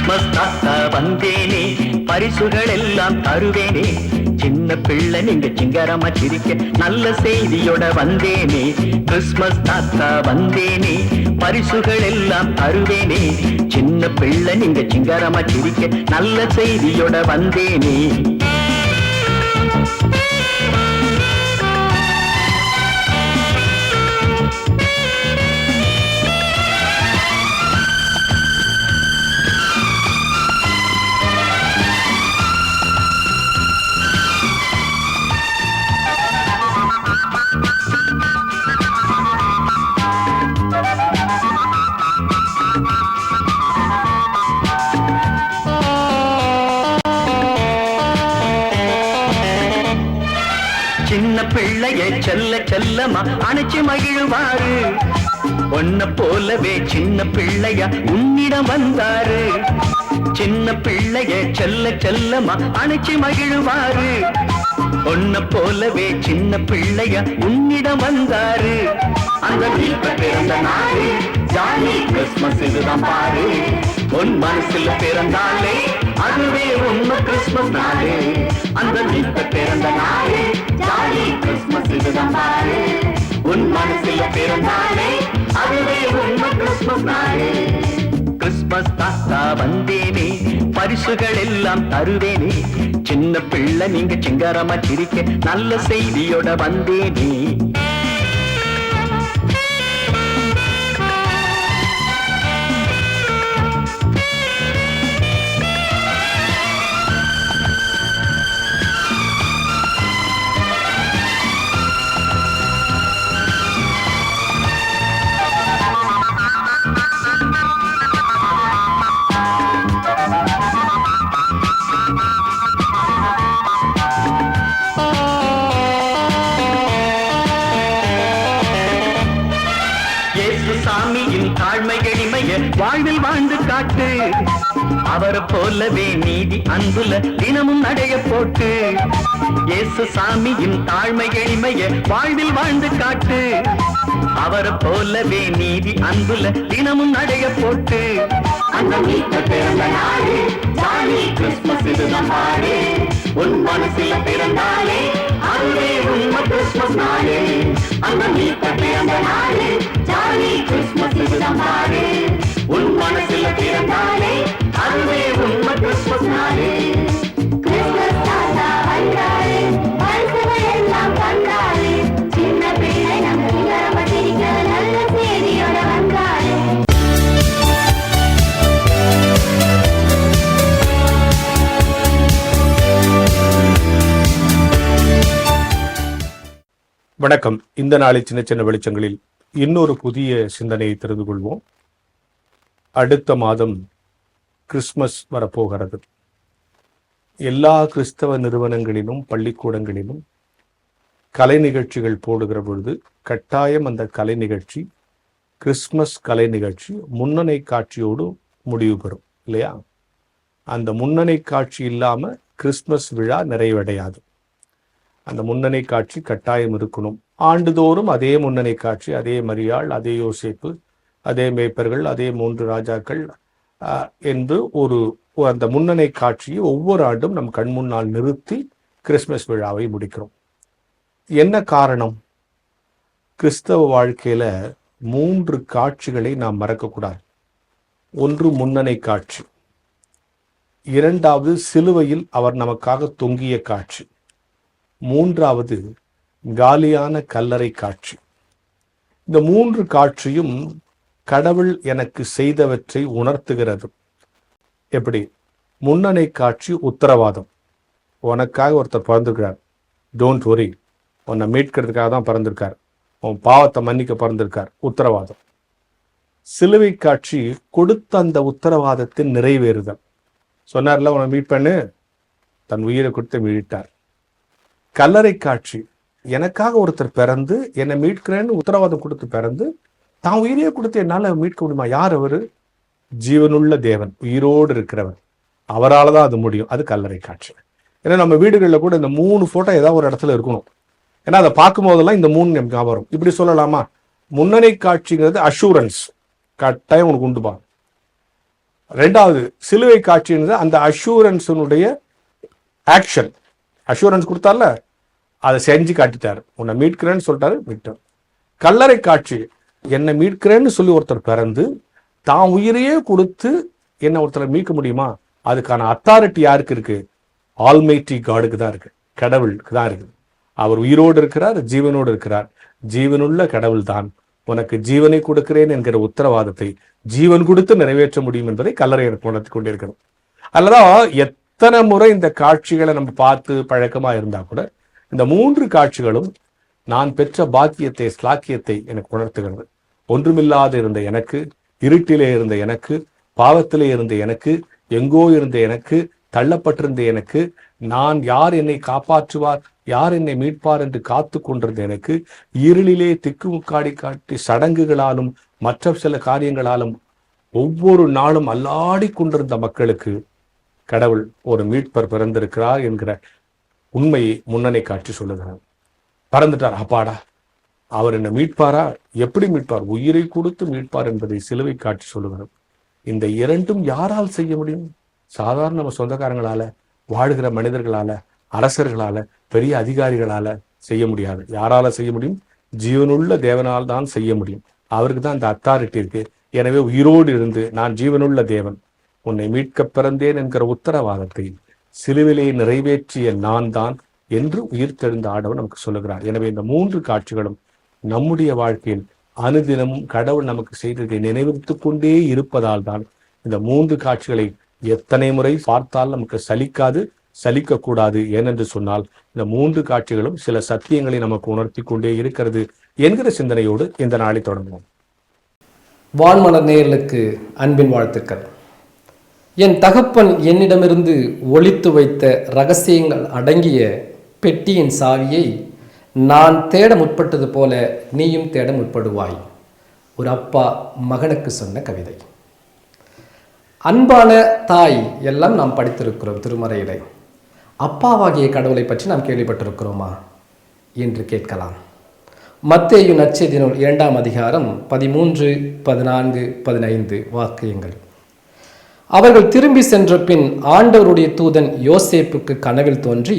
Christmas தாத்தா வந்தேனே, பரிசுகள் எல்லாம் தருவேனே. சின்ன பிள்ளை நீங்க சிங்காரமா சிரிக்க நல்ல செய்தியோட வந்தேனே. கிறிஸ்மஸ் தாத்தா வந்தேனே, பரிசுகள் எல்லாம் தருவேனே. சின்ன பிள்ளை நீங்க சிங்காரமா சிரிக்க நல்ல செய்தியோட வந்தேனே. சின்ன பிள்ளைய செல்ல செல்லமா அணைச்சு மகிழ்வாரு. ஒன்ன போலவே சின்ன பிள்ளையா உன்னிடம் வந்தாரு. சின்ன பிள்ளைய செல்ல செல்லமா அணைச்சு மகிழ்வாரு. ஒன்ன போலவே சின்ன பிள்ளையா உன்னிடம் வந்தாரு. அந்த வீட்டுல பிறந்த நாடு ஜாலி கிறிஸ்மஸ் இதுதான் பாரு. உன் மனசுல பிறந்தாலே அதுவே உண்மை கிறிஸ்மஸ் நாடு. அந்த வீட்டுல பிறந்த நாடு ஜாலி கிறிஸ்மஸ் இதுதான் பாரு. உன் மனசுல பிறந்தாலே அதுவே உண்மை கிறிஸ்மஸ் நாடு. கிறிஸ்மஸ் தாத்தா வந்தேனே, பரிசுகள் எல்லாம் தருவேனே. சின்ன பிள்ளை நீங்க சிங்காரமா சிரிக்க நல்ல செய்தியோட வந்தேனே. சாமியின் தாழ்மை எளிமைய வாழ்வில் வாழ்ந்து காட்டு. அவரை போலவே நீதி அன்புல தினமும் நடைய போட்டு. இயேசு சாமியின் தாழ்மை எளிமைய வாழ்வில் வாழ்ந்து காட்டு. அவரை போலவே நீதி அன்புல தினமும் நடைய போட்டு. அந்த வீட்டுல பிறந்த நாடு ஜாலி கிறிஸ்மஸ் இதுதான் பாரு. உன் மனசுல பிறந்தாலே அதுவே உண்மை கிறிஸ்மஸ் நாடு. அந்த வீட்டுல பிறந்த நாடு ஜாலி கிறிஸ்மஸ் இதுதான் பாரு. உன் மனசுல பிறந்தாலே அதுவே உண்மை கிறிஸ்மஸ் நாடு. கிறிஸ்மஸ் தாத்தா வந்தாரு, பரிசுகள் எல்லாம் தந்தாரு. சின்ன பிள்ளை நம்ம சிங்காரமா சிரிக்க நல்ல செய்தியோட வந்தாரு. வணக்கம். இந்த நாளை சின்ன சின்ன வெளிச்சங்களில் இன்னொரு புதிய சிந்தனையை தெரிந்து கொள்வோம். அடுத்த மாதம் கிறிஸ்மஸ் வரப்போகிறது. எல்லா கிறிஸ்தவ நிறுவனங்களிலும் பள்ளிக்கூடங்களிலும் கலை நிகழ்ச்சிகள் போடுகிற பொழுது கட்டாயம் அந்த கலை நிகழ்ச்சி கிறிஸ்மஸ் கலை நிகழ்ச்சி முன்னணி காட்சியோடு முடிவு பெறும் இல்லையா? அந்த முன்னணி காட்சி இல்லாம கிறிஸ்மஸ் விழா நிறைவடையாது. அந்த முன்னணி காட்சி கட்டாயம் இருக்கணும். ஆண்டுதோறும் அதே முன்னணி காட்சி, அதே மரியாள், அதே யோசேப்பு, அதே மேய்ப்பர்கள், அதே 3 ராஜாக்கள் என்று அந்த முன்னணி காட்சியை ஒவ்வொரு ஆண்டும் நம் கண் முன்னால் நிறுத்தி கிறிஸ்மஸ் விழாவை முடிக்கிறோம். என்ன காரணம்? கிறிஸ்தவ வாழ்க்கையில 3 காட்சிகளை நாம் மறக்கக்கூடாது. ஒன்று முன்னணி காட்சி, இரண்டாவது சிலுவையில் அவர் நமக்காக தொங்கிய காட்சி, மூன்றாவது காலியான கல்லறை காட்சி. இந்த 3 காட்சியும் கடவுள் எனக்கு செய்தவற்றை உணர்த்துகிறது. எப்படி? முன்னணி காட்சி உத்தரவாதம். உனக்காக ஒருத்தர் பிறந்திருக்கிறார், டோன்ட் வரி, உன்னை மீட்கிறதுக்காக தான் பிறந்திருக்கார், உன் பாவத்தை மன்னிக்க பிறந்திருக்கார், உத்தரவாதம். சிலுவை காட்சி கொடுத்த அந்த உத்தரவாதத்தின் நிறைவேறுதல். சொன்னார்ல, உன்னை மீட் பண்ணு, தன் உயிரை கொடுத்து மீட்டார். கல்லறை காட்சி, எனக்காக ஒருத்தர் பிறந்து என்னை மீட்கிறேன்னு உத்தரவாதம் கொடுத்து பிறந்து தான் உயிரையே கொடுத்து என்னால மீட்க முடியுமா? யார் அவரு? ஜீவனுள்ள தேவன், உயிரோடு இருக்கிறவர், அவரால் தான் அது முடியும். அது கல்லறை காட்சி. ஏன்னா நம்ம வீடுகளில் கூட இந்த 3 போட்டோ ஏதாவது ஒரு இடத்துல இருக்கணும். ஏன்னா அதை பார்க்கும் போதெல்லாம் இந்த 3 ஞாபகம் வரும். இப்படி சொல்லலாமா? முன்னணி காட்சிங்கிறது அஷூரன்ஸ், கட்டாயம் உனக்கு உண்டுபா. ரெண்டாவது சிலுவை காட்சின்றது அந்த அஷூரன்ஸனுடைய ஆக்ஷன். அஷூரன்ஸ் கொடுத்தால அதை செஞ்சு காட்டிட்டார். உன்னை மீட்கிறேன்னு சொல்லிட்டாரு, மீட்டார். கல்லறை காட்சி, என்னை மீட்கிறேன்னு சொல்லி ஒருத்தர் பிறந்து தான் உயிரையே கொடுத்து என்ன ஒருத்தரை மீட்க முடியுமா? அதுக்கான அத்தாரிட்டி யாருக்கு இருக்கு? ஆல்மைட்டி காடுக்கு தான் இருக்கு, கடவுளுக்கு தான் இருக்கு. அவர் உயிரோடு இருக்கிறார், ஜீவனோடு இருக்கிறார். ஜீவனுள்ள கடவுள் தான் உனக்கு ஜீவனை கொடுக்கிறேன் என்கிற உத்தரவாதத்தை ஜீவன் கொடுத்து நிறைவேற்ற முடியும் என்பதை கல்லறை எனக்கு உணர்த்தி கொண்டிருக்கிறது. அல்லதான் எத்தனை முறை இந்த காட்சிகளை நம்ம பார்த்து பழக்கமா இருந்தா கூட இந்த 3 காட்சிகளும் நான் பெற்ற பாக்கியத்தை, ஸ்லாக்கியத்தை எனக்கு உணர்த்துகிறது. ஒன்றுமில்லாத இருந்த எனக்கு, இருட்டிலே இருந்த எனக்கு, பாவத்திலே இருந்த எனக்கு, எங்கோ இருந்த எனக்கு, தள்ளப்பட்டிருந்த எனக்கு, நான் யார் என்னை காப்பாற்றுவார், யார் என்னை மீட்பார் என்று காத்து கொண்டிருந்த எனக்கு, இருளிலே திக்குமுக்காடி காட்டி சடங்குகளாலும் மற்ற சில காரியங்களாலும் ஒவ்வொரு நாளும் அல்லாடி கொண்டிருந்த மக்களுக்கு கடவுள் ஒரு மீட்பர் பிறந்திருக்கிறார் என்கிற உண்மையை முன்னணி காட்சி சொல்லுகிறார். பறந்துட்டார், அப்பாடா அவர் என்ன மீட்பாரா? எப்படி மீட்பார்? உயிரை கொடுத்து மீட்பார் என்பதை சிலுவை காட்சி சொல்லுகிறார். இந்த இரண்டும் யாரால் செய்ய முடியும்? சாதாரண நம்ம சொந்தக்காரங்களால, வாழ்கிற மனிதர்களால, அரசர்களால, பெரிய அதிகாரிகளால செய்ய முடியாது. யாரால செய்ய முடியும்? ஜீவனுள்ள தேவனால் தான் செய்ய முடியும். அவருக்கு தான் இந்த அத்தாரிட்டி இருக்கு. எனவே உயிரோடு இருந்து நான் ஜீவனுள்ள தேவன், உன்னை மீட்க பிறந்தேன் என்கிற உத்தரவாதத்தை சிலுவிலே நிறைவேற்றிய நான் தான் என்று உயிர்த்தெழுந்த ஆண்டவர் நமக்கு சொல்லுகிறார். எனவே இந்த 3 காட்சிகளும் நம்முடைய வாழ்க்கையில் அனுதினமும் கடவுள் நமக்கு செய்ததை நினைவுறுத்திக் கொண்டே இருப்பதால் தான் இந்த 3 காட்சிகளை எத்தனை முறை பார்த்தால் நமக்கு சலிக்காது, சலிக்கக்கூடாது. ஏனென்று சொன்னால் இந்த 3 காட்சிகளும் சில சத்தியங்களை நமக்கு உணர்த்தி கொண்டே இருக்கிறது என்கிற சிந்தனையோடு இந்த நாளை தொடங்குவோம். வான்மலர் நேயர்களுக்கு அன்பின் வாழ்த்துக்கள். என் தகப்பன் என்னிடமிருந்து ஒளித்து வைத்த ரகசியங்கள் அடங்கிய பெட்டியின் சாவியை நான் தேட முற்பட்டது போல நீயும் தேட முற்படுவாய். ஒரு அப்பா மகனுக்கு சொன்ன கவிதை. அன்பான தாய் எல்லாம் நாம் படித்திருக்கிறோம் திருமறையிலே. அப்பாவாகிய கடவுளை பற்றி நாம் கேள்விப்பட்டிருக்கிறோமா என்று கேட்கலாம். மத்தேயு நற்செய்தி நூல் 2ஆம் அதிகாரம் 13, 14, 15 வாக்கியங்கள். அவர்கள் திரும்பி சென்ற பின் ஆண்டவருடைய தூதன் யோசேப்புக்கு கனவில் தோன்றி,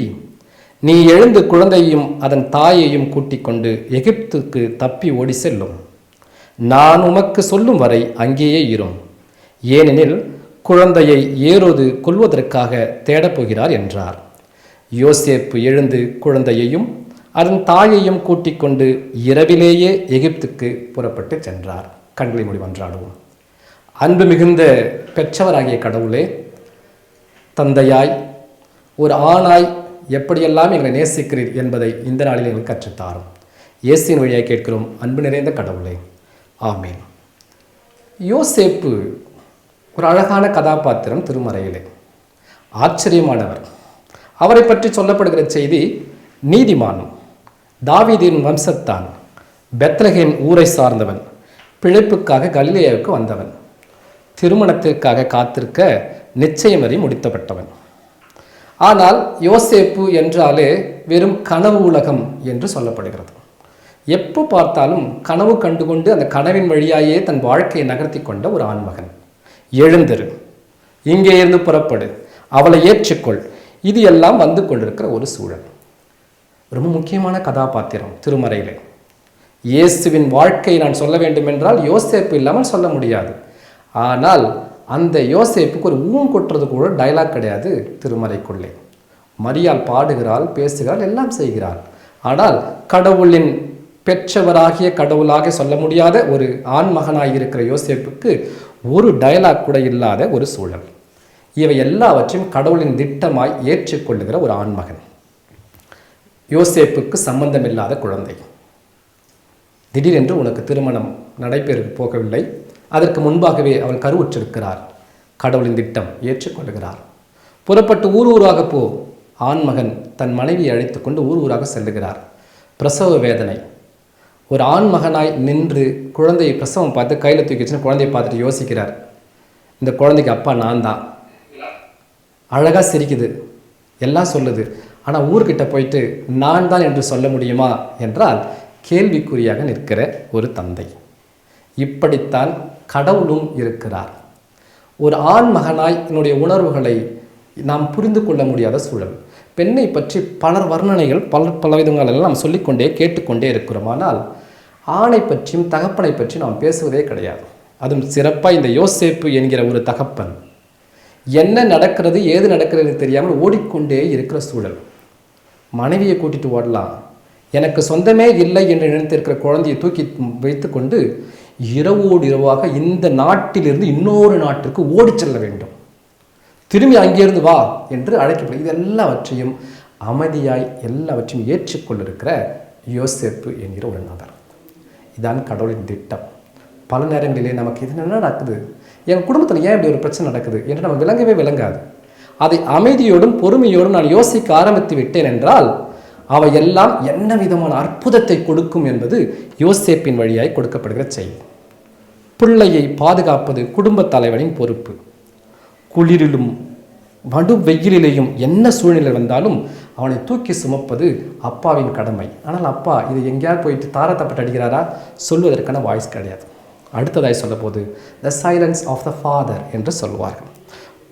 நீ எழுந்து குழந்தையையும் அதன் தாயையும் கூட்டிக் கொண்டு எகிப்துக்கு தப்பி ஓடி செல்லும். நான் உமக்கு சொல்லும் வரை அங்கேயே இரும். ஏனெனில் குழந்தையை ஏரோது கொல்வதற்காக தேடப்போகிறார் என்றார். யோசேப்பு எழுந்து குழந்தையையும் அதன் தாயையும் கூட்டிக் கொண்டு இரவிலேயே எகிப்துக்கு புறப்பட்டு சென்றார். கண்களை மூடி மன்றாடுவோம். அன்பு மிகுந்த பெற்றவராகிய கடவுளே, தந்தையாய் ஒரு ஆணாய் எப்படியெல்லாம் எங்களை நேசிக்கிறீர் என்பதை இந்த நாளில் எங்களுக்கு கற்றுத்தாரும். இயேசுவின் வழியாக கேட்கிறோம் அன்பு நிறைந்த கடவுளே, ஆமேன். யோசேப்பு ஒரு அழகான கதாபாத்திரம் திருமறையிலே. ஆச்சரியமானவர். அவரை பற்றி சொல்லப்படுகிற செய்தி, நீதிமான், தாவீதின் வம்சத்தான், பெத்லகேம் ஊரை சார்ந்தவன், பிழைப்புக்காக கலிலேயாவுக்கு வந்தவன், திருமணத்திற்காக காத்திருக்க நிச்சயம் வரை முடித்தப்பட்டவன். ஆனால் யோசேப்பு என்றாலே வெறும் கனவு உலகம் என்று சொல்லப்படுகிறது. எப்போ பார்த்தாலும் கனவு கண்டுகொண்டு அந்த கனவின் வழியாயே தன் வாழ்க்கையை நகர்த்தி கொண்ட ஒரு ஆண்மகன். எழுந்திரு, இங்கே இருந்து புறப்படு, அவளை ஏற்றுக்கொள், இது எல்லாம் வந்து கொண்டிருக்கிற ஒரு சூழல். ரொம்ப முக்கியமான கதாபாத்திரம் திருமறையிலே. இயேசுவின் வாழ்க்கையை நான் சொல்ல வேண்டும் என்றால் யோசேப்பு இல்லாமல் சொல்ல முடியாது. ஆனால் அந்த யோசேப்புக்கு ஒரு ஊன் கொட்டுறது கூட டைலாக் கிடையாது திருமறைக்குள்ளே. மரியாள் பாடுகிறாள், பேசுகிறாள், எல்லாம் செய்கிறாள். ஆனால் கடவுளின் பெற்றவராகிய, கடவுளாக சொல்ல முடியாத ஒரு ஆண்மகனாக இருக்கிற யோசேப்புக்கு ஒரு டயலாக் கூட இல்லாத ஒரு சூழல். இவை எல்லாவற்றையும் கடவுளின் திட்டமாய் ஏற்றுக்கொள்ளுகிற ஒரு ஆண்மகன். யோசேப்புக்கு சம்பந்தமில்லாத குழந்தை. திடீரென்று உனக்கு திருமணம் நடைபெற போகவில்லை, அதற்கு முன்பாகவே அவள் கருவுற்றிருக்கிறார். கடவுளின் திட்டம் ஏற்றுக்கொள்ளுகிறார். புறப்பட்டு ஊராக போ. ஆண்மகன் தன் மனைவியை அழைத்து கொண்டு ஊராக செல்லுகிறார். பிரசவ வேதனை. ஒரு ஆண்மகனாய் நின்று குழந்தையை பிரசவம் பார்த்து கையில் தூக்கி வச்சுன்னு குழந்தையை பார்த்துட்டு யோசிக்கிறார், இந்த குழந்தைக்கு அப்பா நான் தான். அழகாக சிரிக்குது, எல்லாம் சொல்லுது. ஆனால் ஊர்கிட்ட போயிட்டு நான் தான் என்று சொல்ல முடியுமா என்றால் கேள்விக்குறியாக நிற்கிற ஒரு தந்தை. இப்படித்தான் கடவுளும் இருக்கிறார். ஒரு ஆண் மகனாய் என்னுடைய உணர்வுகளை நாம் புரிந்து கொள்ள முடியாத சூழல். பெண்ணை பற்றி பலர் வர்ணனைகள் பல விதங்கள் எல்லாம் நாம் சொல்லிக்கொண்டே கேட்டுக்கொண்டே இருக்கிறோம். ஆனால் ஆணை பற்றியும் தகப்பனை பற்றி நாம் பேசுவதே கிடையாது. அதுவும் சிறப்பாக இந்த யோசேப்பு என்கிற ஒரு தகப்பன் என்ன நடக்கிறது ஏது நடக்கிறது தெரியாமல் ஓடிக்கொண்டே இருக்கிற சூழல். மனைவியை கூட்டிட்டு ஓடலாம், எனக்கு சொந்தமே இல்லை என்று நினைத்திருக்கிற குழந்தையை தூக்கி வைத்துக்கொண்டு இரவோடு இரவாக இந்த நாட்டிலிருந்து இன்னொரு நாட்டிற்கு ஓடி செல்ல வேண்டும், திரும்பி அங்கிருந்து வா என்று அழைக்கப்படும். இது எல்லாவற்றையும் அமைதியாய் எல்லாவற்றையும் ஏற்றுக்கொண்டிருக்கிற யோசேப்பு என்கிற ஒரு நபர். இதான் கடவுளின் திட்டம். பல நேரங்களிலே நமக்கு இது என்ன நடக்குது, என் குடும்பத்தில் ஏன் இப்படி ஒரு பிரச்சனை நடக்குது என்று நம்ம விளங்கவே விளங்காது. அதை அமைதியோடும் பொறுமையோடும் நான் யோசிக்க ஆரம்பித்து விட்டேன் என்றால் அவை எல்லாம் என்ன விதமான அற்புதத்தை கொடுக்கும் என்பது யோசேப்பின் வழியாய் கொடுக்கப்படுகிற செய்தி. பிள்ளையை பாதுகாப்பது குடும்ப தலைவனின் பொறுப்பு. குளிரிலும் வடு வெயிலிலேயும் என்ன சூழ்நிலை வந்தாலும் அவனை தூக்கி சுமப்பது அப்பாவின் கடமை. ஆனால் அப்பா இது எங்கேயாவது போயிட்டு தாரத்தப்பட்டு அடிக்கிறாரா சொல்வதற்கான வாய்ஸ் கிடையாது. அடுத்ததாய் சொல்ல போது the silence of the father என்று சொல்வார்கள்.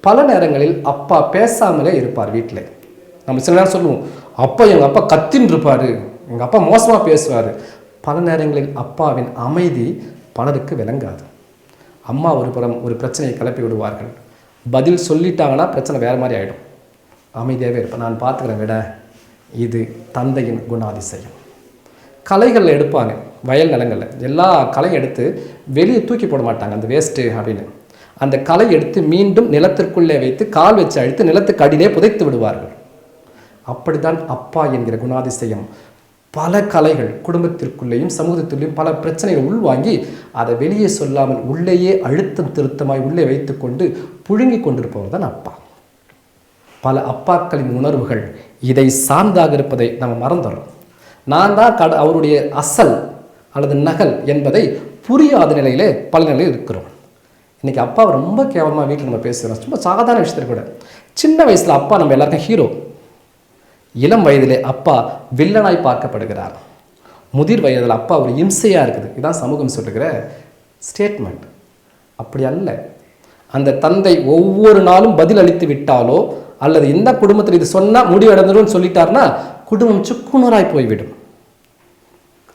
பல நேரங்களில் அப்பா பேசாமலே இருப்பார் வீட்டில். நம்ம சில நேரம் சொல்லுவோம், அப்பா எங்கள் அப்பா கத்தின்னு இருப்பார், எங்கள் அப்பா மோசமாக பேசுவார். பல நேரங்களில் அப்பாவின் அமைதி பலருக்கு விளங்காது. அம்மா ஒரு புறம் ஒரு பிரச்சனையை கிளப்பி விடுவார்கள், பதில் சொல்லிட்டாங்கன்னா பிரச்சனை வேறு மாதிரி ஆகிடும். அமைதியாகவே இருப்பேன், நான் பார்த்துக்கிறேன் விட. இது தந்தையின் குணாதிசயம். களைகளில் எடுப்பாங்க, வயல் நிலங்களில் எல்லா களையும் எடுத்து வெளியே தூக்கி போட மாட்டாங்க, அந்த வேஸ்ட்டு அப்படின்னு. அந்த களை எடுத்து மீண்டும் நிலத்திற்குள்ளே வைத்து கால் வச்சு அழித்து நிலத்துக்கு அடியிலே புதைத்து விடுவார்கள். அப்படித்தான் அப்பா என்கிற குணாதிசயம் பல கலைகள் குடும்பத்திற்குள்ளேயும் சமூகத்திலேயும் பல பிரச்சனைகள் உள்வாங்கி அதை வெளியே சொல்லாமல் உள்ளேயே அழுத்தம் திருத்தமாய் உள்ளே வைத்துக்கொண்டு புழுங்கி கொண்டிருப்பவர் தான் அப்பா. பல அப்பாக்களின் உணர்வுகள் இதை சார்ந்தாக இருப்பதை நம்ம மறந்துடுறோம். நான் தான் அவருடைய அசல் அல்லது நகல் என்பதை புரியாத நிலையிலே பல நிலையில் இருக்கிறோம். இன்றைக்கி அப்பாவை ரொம்ப கேவலமாக வீட்டில் நம்ம பேசுகிறோம். சும்மா சாதாரண விஷயத்தில் கூட சின்ன வயசில் அப்பா நம்ம எல்லாருக்கும் ஹீரோ, இளம் வயதிலே அப்பா வில்லனாய் பார்க்கப்படுகிறார். முதிர் வயதில் அப்பா ஒரு இம்சையாக இருக்குது. இதுதான் சமூகம் சொல்லுகிற ஸ்டேட்மெண்ட். அப்படி அல்ல. அந்த தந்தை ஒவ்வொரு நாளும் பதில் அளித்து விட்டாலோ அல்லது இந்த குடும்பத்தில் இது சொன்னால் முடிவடைந்துடும் சொல்லிட்டார்னா குடும்பம் சுக்குநூறாய் போய்விடும்.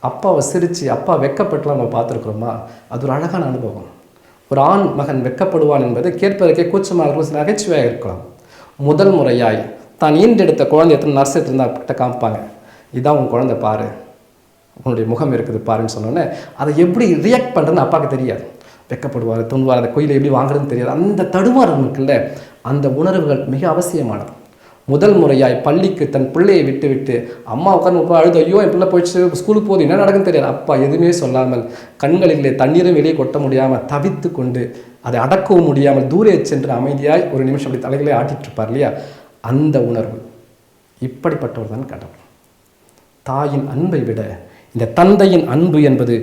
அப்பாவை சிரித்து அப்பா வெக்கப்பட்டுலாம் நம்ம பார்த்துருக்குறோமா? அது ஒரு அழகான அனுபவம். ஒரு ஆண் மகன் வெக்கப்படுவான் என்பது கேட்பதற்கே கூச்சமாக இருக்கும், நகைச்சுவையாக இருக்கலாம். முதல் முறையாய் தான் ஈண்டெடுத்த குழந்தை எத்தனை நர்ஸ் எடுத்திருந்தா கிட்ட காமிப்பாங்க, இதான் உன் குழந்தை பாரு, உன்னுடைய முகம் இருக்குது பாருன்னு சொன்னோன்னே அதை எப்படி ரியாக்ட் பண்ணுறதுன்னு அப்பாவுக்கு தெரியாது. வெக்கப்படுவார், துணுவார், அந்த கோயிலை எப்படி வாங்குறதுன்னு தெரியாது. அந்த தடுமாறு இருக்குல்ல, அந்த உணர்வுகள் மிக அவசியமானது. முதல் முறையாய் பள்ளிக்கு தன் பிள்ளையை விட்டு விட்டு அம்மா உட்காந்து அழுது, ஐயோ என் பிள்ளை போயிடுச்சு ஸ்கூலுக்கு போகுது, என்ன நடக்குன்னு தெரியாது. அப்பா எதுவுமே சொல்லாமல் கண்களிலே தண்ணீரும் வெளியே கொட்ட முடியாமல் தவித்து கொண்டு அதை அடக்கவும் முடியாமல் தூரே சென்று அமைதியாய் ஒரு நிமிஷம் அப்படி தலைகளே ஆட்டிட்டு இருப்பார் இல்லையா? அந்த உணர்வு, இப்படிப்பட்டவர் தான் கடவுள். தாயின் அன்பை விட இந்த தந்தையின் அன்பு என்பது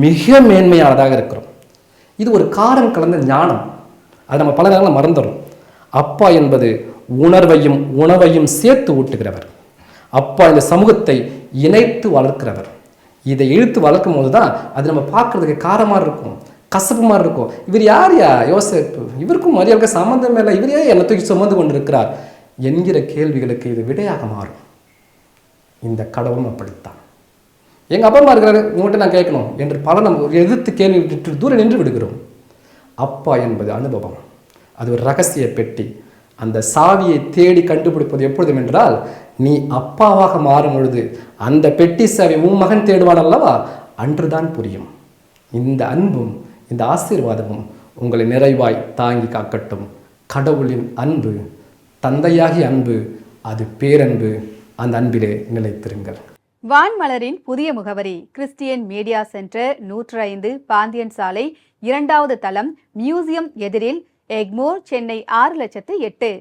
மிக மேன்மையானதாக இருக்கிறோம். இது ஒரு காரம் கலந்த ஞானம். அது நம்ம பல நேரங்களில் மறந்துடும். அப்பா என்பது உணர்வையும் உணவையும் சேர்த்து ஊட்டுகிறவர். அப்பா இந்த சமூகத்தை இணைத்து வளர்க்கிறவர். இதை இழுத்து வளர்க்கும் போது தான் அது நம்ம பார்க்கறதுக்கு காரமாக இருக்கும், கசப்பு மாதிரி இருக்கும். இவர் யார் யோசேப்பு, இவருக்கும் மரியாதைக்கு சம்மந்தம் இல்லை, இவர் ஏன் என்னை தூக்கி சுமந்து கொண்டிருக்கிறார் என்கிற கேள்விகளுக்கு இது விடையாக மாறும். இந்த கடவுளும் அப்படித்தான். எங்கள் அப்பா அம்மா இருக்கிறாரு, உங்கள்கிட்ட நான் கேட்கணும் என்று பல நம்ம எதிர்த்து கேள்வி விட்டு தூரம் நின்று விடுகிறோம். அப்பா என்பது அனுபவம், அது ஒரு ரகசிய பெட்டி. அந்த சாவியை தேடி கண்டுபிடிப்பது எப்பொழுதும் என்றால், நீ அப்பாவாக மாறும் பொழுது அந்த பெட்டி சாவி உன் மகன் தேடுவான் அல்லவா, அன்றுதான் புரியும். இந்த அன்பும் இந்த ஆசீர்வாதமும் உங்களை நிறைவாய் தாங்கி காக்கட்டும். கடவுளின் அன்பு, தந்தையாகிய அன்பு, அது பேரன்பு. அந்த அன்பிலே நிலைத்திருங்கள். வான்மலரின் புதிய முகவரி கிறிஸ்டியன் மீடியா சென்டர், 105 பாந்தியன் சாலை, 2வது தளம், மியூசியம் எதிரில், எக்மோர், சென்னை 6,08,000.